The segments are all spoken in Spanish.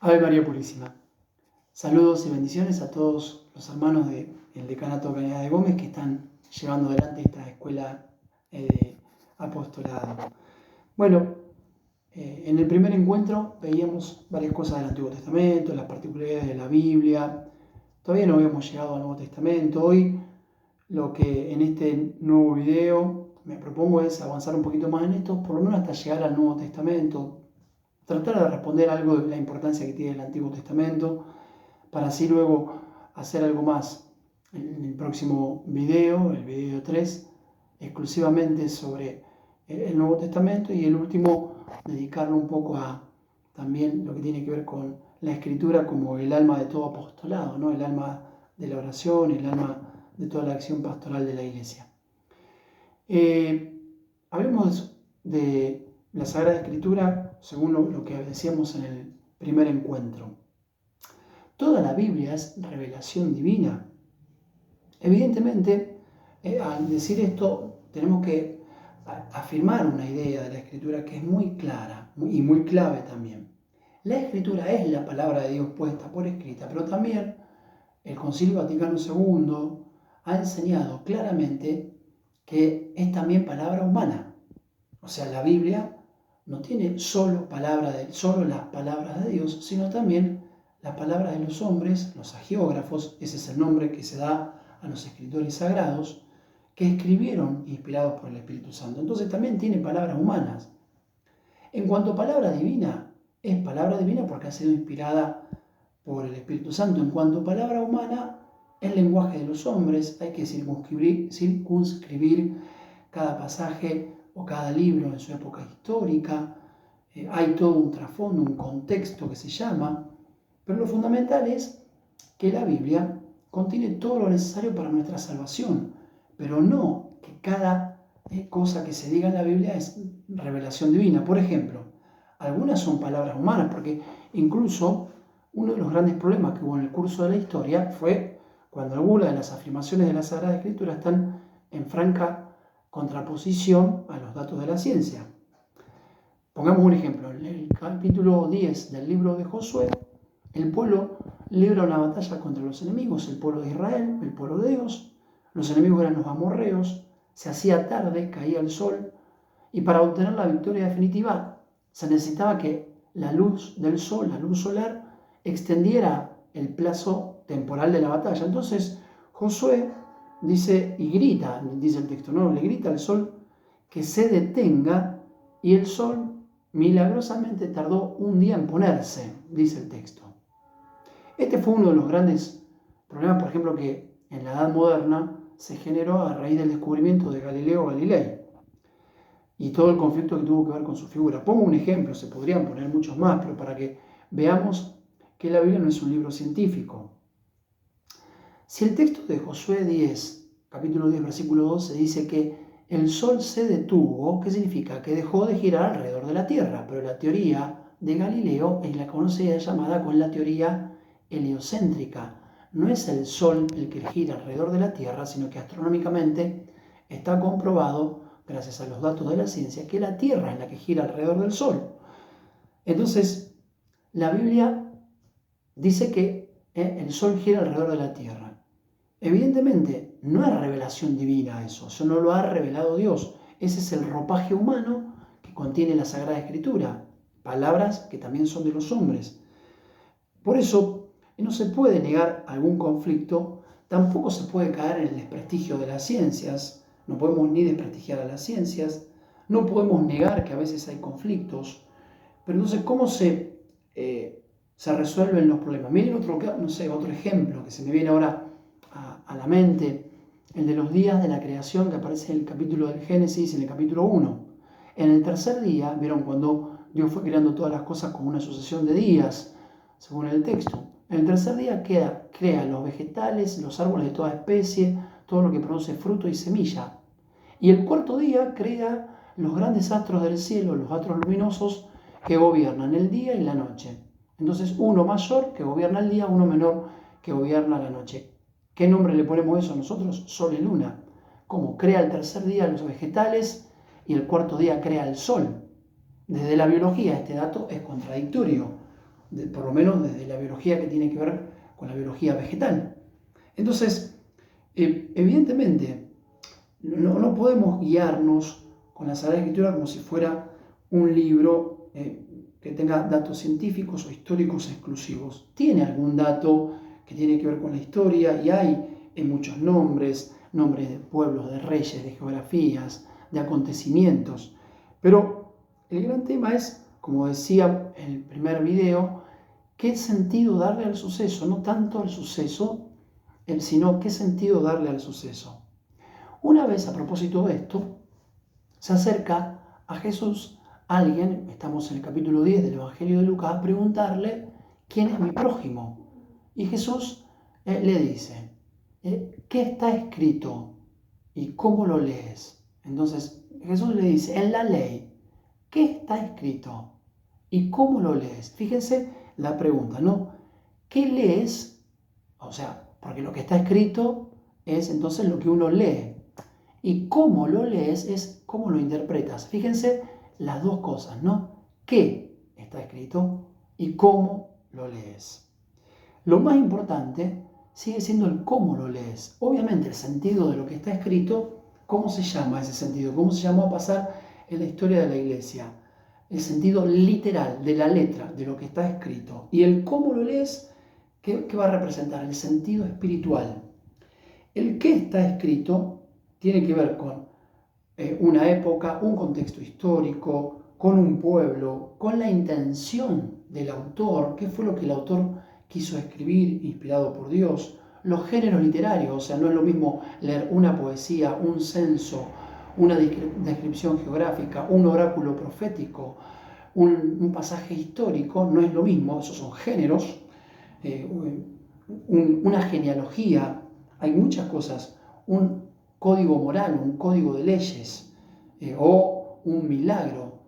Ave María Purísima. Saludos y bendiciones a todos los hermanos del Decanato Cañada de Gómez que están llevando adelante esta escuela de apostolado. Bueno, en el primer encuentro veíamos varias cosas del Antiguo Testamento, las particularidades de la Biblia. Todavía no habíamos llegado al Nuevo Testamento. Hoy lo que en este nuevo video me propongo es avanzar un poquito más en esto, por lo menos hasta llegar al Nuevo Testamento. Tratar de responder algo de la importancia que tiene el Antiguo Testamento, para así luego hacer algo más en el próximo video, el video 3, exclusivamente sobre el Nuevo Testamento, y el último dedicarlo un poco a también lo que tiene que ver con la Escritura como el alma de todo apostolado, ¿no? El alma de la oración, el alma de toda la acción pastoral de la Iglesia. Hablemos de la Sagrada Escritura según lo que decíamos en el primer encuentro. Toda la Biblia es revelación divina. Evidentemente, al decir esto, tenemos que afirmar una idea de la Escritura que es muy clara y muy clave también. La Escritura es la palabra de Dios puesta por escrita, pero también el Concilio Vaticano II ha enseñado claramente que es también palabra humana. O sea, la Biblia no tiene solo las palabras de Dios, sino también las palabras de los hombres, los hagiógrafos, ese es el nombre que se da a los escritores sagrados, que escribieron inspirados por el Espíritu Santo. Entonces también tiene palabras humanas. En cuanto a palabra divina, es palabra divina porque ha sido inspirada por el Espíritu Santo. En cuanto a palabra humana, es lenguaje de los hombres, hay que circunscribir cada pasaje o cada libro en su época histórica. Hay todo un trasfondo, un contexto que se llama, pero lo fundamental es que la Biblia contiene todo lo necesario para nuestra salvación, pero no que cada cosa que se diga en la Biblia es revelación divina. Por ejemplo, algunas son palabras humanas, porque incluso uno de los grandes problemas que hubo en el curso de la historia fue cuando algunas de las afirmaciones de la Sagrada Escritura están en franca contraposición a los datos de la ciencia. Pongamos un ejemplo. En el capítulo 10 del libro de Josué, el pueblo libra una batalla contra los enemigos, el pueblo de Israel, el pueblo de Dios. Los enemigos eran los amorreos, se hacía tarde, caía el sol, y para obtener la victoria definitiva se necesitaba que la luz del sol, la luz solar, extendiera el plazo temporal de la batalla. Entonces Josué dice, y grita, dice el texto, no, le grita al sol que se detenga, y el sol milagrosamente tardó un día en ponerse, dice el texto. Este fue uno de los grandes problemas, por ejemplo, que en la Edad Moderna se generó a raíz del descubrimiento de Galileo Galilei y todo el conflicto que tuvo que ver con su figura. Pongo un ejemplo, se podrían poner muchos más, pero para que veamos que la Biblia no es un libro científico. Si el texto de Josué 10, capítulo 10, versículo 12, dice que el sol se detuvo, ¿qué significa? Que dejó de girar alrededor de la Tierra, pero la teoría de Galileo es la conocida llamada con la teoría heliocéntrica. No es el sol el que gira alrededor de la Tierra, sino que astronómicamente está comprobado, gracias a los datos de la ciencia, que la Tierra es la que gira alrededor del sol. Entonces, la Biblia dice que el sol gira alrededor de la Tierra. Evidentemente, no es revelación divina eso no lo ha revelado Dios. Ese es el ropaje humano que contiene la Sagrada Escritura, palabras que también son de los hombres. Por eso, no se puede negar algún conflicto, tampoco se puede caer en el desprestigio de las ciencias, no podemos ni desprestigiar a las ciencias, no podemos negar que a veces hay conflictos, pero entonces, ¿cómo se resuelven los problemas? Miren otro ejemplo que se me viene ahora a la mente, el de los días de la creación que aparece en el capítulo del Génesis, en el capítulo 1. En el tercer día, vieron cuando Dios fue creando todas las cosas como una sucesión de días, según el texto. En el tercer día crea los vegetales, los árboles de toda especie, todo lo que produce fruto y semilla. Y el cuarto día crea los grandes astros del cielo, los astros luminosos que gobiernan el día y la noche. Entonces, uno mayor que gobierna el día, uno menor que gobierna la noche. ¿Qué nombre le ponemos eso nosotros? Sol y luna. ¿Cómo? Crea el tercer día los vegetales y el cuarto día crea el sol. Desde la biología este dato es contradictorio. por lo menos desde la biología que tiene que ver con la biología vegetal. Entonces, evidentemente, no podemos guiarnos con la Sagrada Escritura como si fuera un libro que tenga datos científicos o históricos exclusivos. Tiene algún dato que tiene que ver con la historia y hay muchos nombres de pueblos, de reyes, de geografías, de acontecimientos. Pero el gran tema es, como decía en el primer video, qué sentido darle al suceso, no tanto al suceso, sino qué sentido darle al suceso. Una vez, a propósito de esto, se acerca a Jesús alguien, estamos en el capítulo 10 del Evangelio de Lucas, a preguntarle quién es mi prójimo. Y Jesús le dice, ¿qué está escrito y cómo lo lees? Entonces Jesús le dice, en la ley, ¿qué está escrito y cómo lo lees? Fíjense la pregunta, ¿no? ¿Qué lees? O sea, porque lo que está escrito es entonces lo que uno lee. Y cómo lo lees es cómo lo interpretas. Fíjense las dos cosas, ¿no? ¿Qué está escrito y cómo lo lees? Lo más importante sigue siendo el cómo lo lees. Obviamente el sentido de lo que está escrito, ¿cómo se llama ese sentido? ¿Cómo se llamó a pasar en la historia de la iglesia? El sentido literal de la letra, de lo que está escrito. Y el cómo lo lees, ¿qué va a representar? El sentido espiritual. El qué está escrito tiene que ver con una época, un contexto histórico, con un pueblo, con la intención del autor, qué fue lo que el autor quiso escribir, inspirado por Dios, los géneros literarios, o sea, no es lo mismo leer una poesía, un censo, una descripción geográfica, un oráculo profético, un pasaje histórico, no es lo mismo, esos son géneros, una genealogía, hay muchas cosas, un código moral, un código de leyes o un milagro.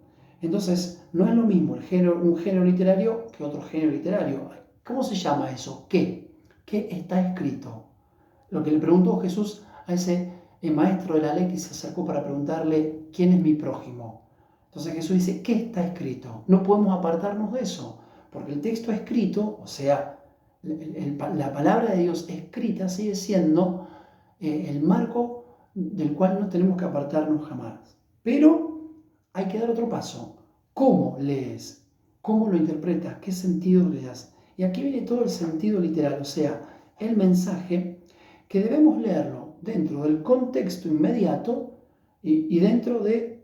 Entonces, no es lo mismo un género literario que otro género literario. ¿Cómo se llama eso? ¿Qué? ¿Qué está escrito? Lo que le preguntó Jesús a ese maestro de la ley que se acercó para preguntarle quién es mi prójimo. Entonces Jesús dice, ¿qué está escrito? No podemos apartarnos de eso, porque el texto escrito, o sea, la palabra de Dios escrita sigue siendo el marco del cual no tenemos que apartarnos jamás. Pero hay que dar otro paso. ¿Cómo lees? ¿Cómo lo interpretas? ¿Qué sentido le das? Y aquí viene todo el sentido literal, o sea, el mensaje que debemos leerlo dentro del contexto inmediato y dentro del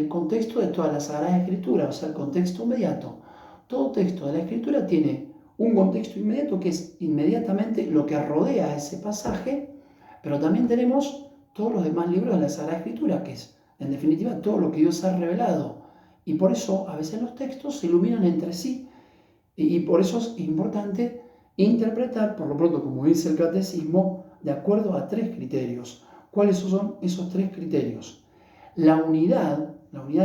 contexto de toda la Sagrada Escritura, o sea, el contexto inmediato. Todo texto de la Escritura tiene un contexto inmediato que es inmediatamente lo que rodea ese pasaje, pero también tenemos todos los demás libros de la Sagrada Escritura, que es, en definitiva, todo lo que Dios ha revelado. Y por eso a veces los textos se iluminan entre sí. Y por eso es importante interpretar, por lo pronto, como dice el catecismo, de acuerdo a 3 criterios. ¿Cuáles son esos 3 criterios? La unidad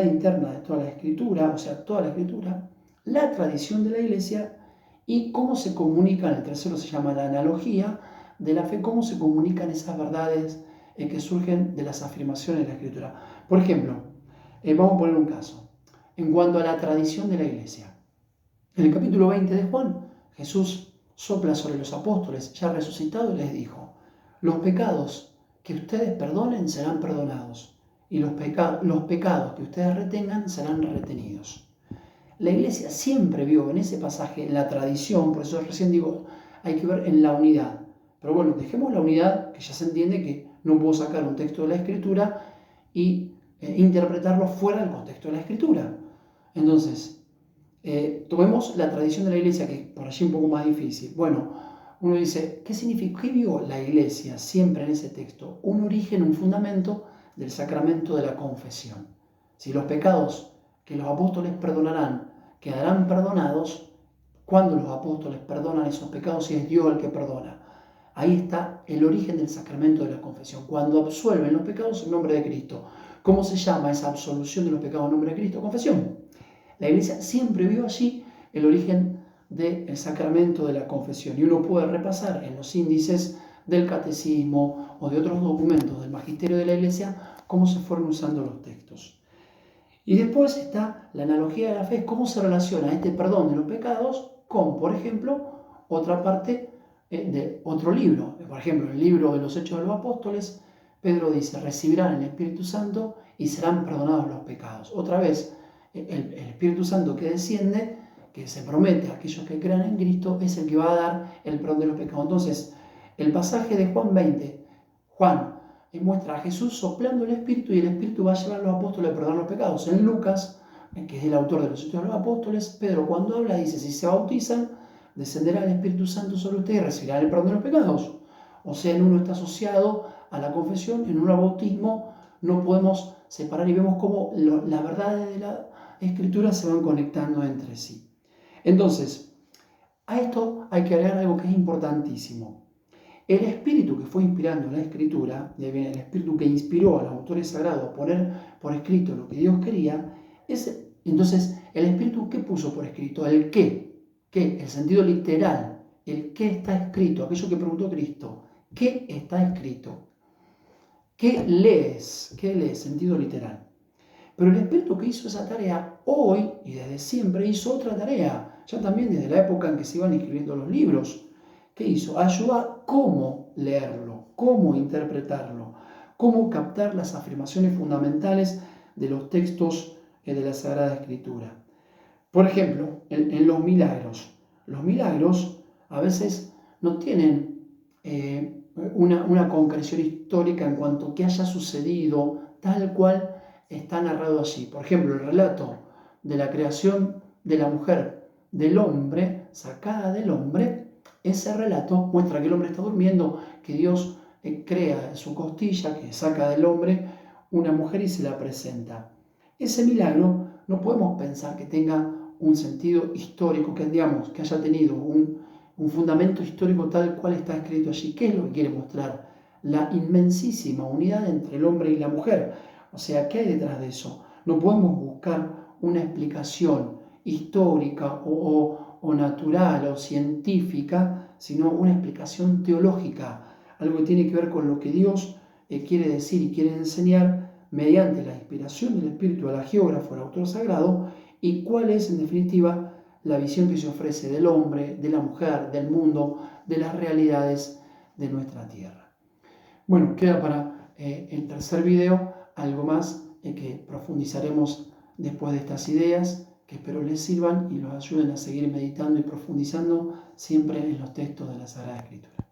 interna de toda la Escritura, o sea, toda la Escritura, la tradición de la Iglesia y cómo se comunican, el tercero se llama la analogía de la fe, cómo se comunican esas verdades que surgen de las afirmaciones de la Escritura. Por ejemplo, vamos a poner un caso. En cuanto a la tradición de la Iglesia, en el capítulo 20 de Juan, Jesús sopla sobre los apóstoles ya resucitados y les dijo, los pecados que ustedes perdonen serán perdonados y los pecados que ustedes retengan serán retenidos. La Iglesia siempre vio en ese pasaje la tradición, por eso recién digo, hay que ver en la unidad. Pero bueno, dejemos la unidad, que ya se entiende que no puedo sacar un texto de la Escritura y interpretarlo fuera del contexto de la Escritura. Entonces, tomemos la tradición de la Iglesia, que es por allí un poco más difícil. Bueno, uno dice, ¿qué significa? ¿Qué vio la Iglesia siempre en ese texto? Un origen, un fundamento del sacramento de la confesión. Si los pecados que los apóstoles perdonarán quedarán perdonados, cuando los apóstoles perdonan esos pecados y es Dios el que perdona. Ahí está el origen del sacramento de la confesión. Cuando absuelven los pecados en nombre de Cristo. ¿Cómo se llama esa absolución de los pecados en nombre de Cristo? Confesión. La Iglesia siempre vio allí el origen del sacramento de la confesión. Y uno puede repasar en los índices del catecismo o de otros documentos del magisterio de la Iglesia cómo se fueron usando los textos. Y después está la analogía de la fe, cómo se relaciona este perdón de los pecados con, por ejemplo, otra parte de otro libro. Por ejemplo, en el libro de los Hechos de los Apóstoles, Pedro dice, recibirán el Espíritu Santo y serán perdonados los pecados. Otra vez, el Espíritu Santo que desciende, que se promete a aquellos que crean en Cristo, es el que va a dar el perdón de los pecados. Entonces, el pasaje de Juan 20, Juan muestra a Jesús soplando el Espíritu y el Espíritu va a llevar a los apóstoles a perdonar los pecados. En Lucas, que es el autor de los Hechos de los Apóstoles, Pedro cuando habla dice, si se bautizan, descenderá el Espíritu Santo sobre ustedes y recibirán el perdón de los pecados. O sea, en uno está asociado a la confesión, en un bautismo no podemos separar y vemos cómo la verdad de la Escritura se van conectando entre sí. Entonces, a esto hay que agregar algo que es importantísimo. El espíritu que fue inspirando la Escritura, y ahí viene el espíritu que inspiró a los autores sagrados a poner por escrito lo que Dios quería, entonces el espíritu que puso por escrito, el qué, el sentido literal, el qué está escrito, aquello que preguntó Cristo, ¿qué está escrito? ¿Qué lees? ¿Qué lees? Sentido literal. Pero el espíritu que hizo esa tarea hoy y desde siempre hizo otra tarea, ya también desde la época en que se iban escribiendo los libros. ¿Qué hizo? Ayuda cómo leerlo, cómo interpretarlo, cómo captar las afirmaciones fundamentales de los textos de la Sagrada Escritura. Por ejemplo, en los milagros. Los milagros a veces no tienen una concreción histórica en cuanto a que haya sucedido tal cual está narrado allí. Por ejemplo, el relato de la creación de la mujer del hombre, sacada del hombre, ese relato muestra que el hombre está durmiendo, que Dios crea su costilla, que saca del hombre una mujer y se la presenta. Ese milagro no podemos pensar que tenga un sentido histórico, que digamos, que haya tenido un fundamento histórico tal cual está escrito allí. ¿Qué es lo que quiere mostrar? La inmensísima unidad entre el hombre y la mujer. O sea, ¿qué hay detrás de eso? No podemos buscar una explicación histórica o natural o científica, sino una explicación teológica, algo que tiene que ver con lo que Dios quiere decir y quiere enseñar mediante la inspiración del Espíritu al geógrafo, al autor sagrado, y cuál es, en definitiva, la visión que se ofrece del hombre, de la mujer, del mundo, de las realidades de nuestra tierra. Bueno, queda para el tercer video algo más que profundizaremos después de estas ideas, que espero les sirvan y los ayuden a seguir meditando y profundizando siempre en los textos de la Sagrada Escritura.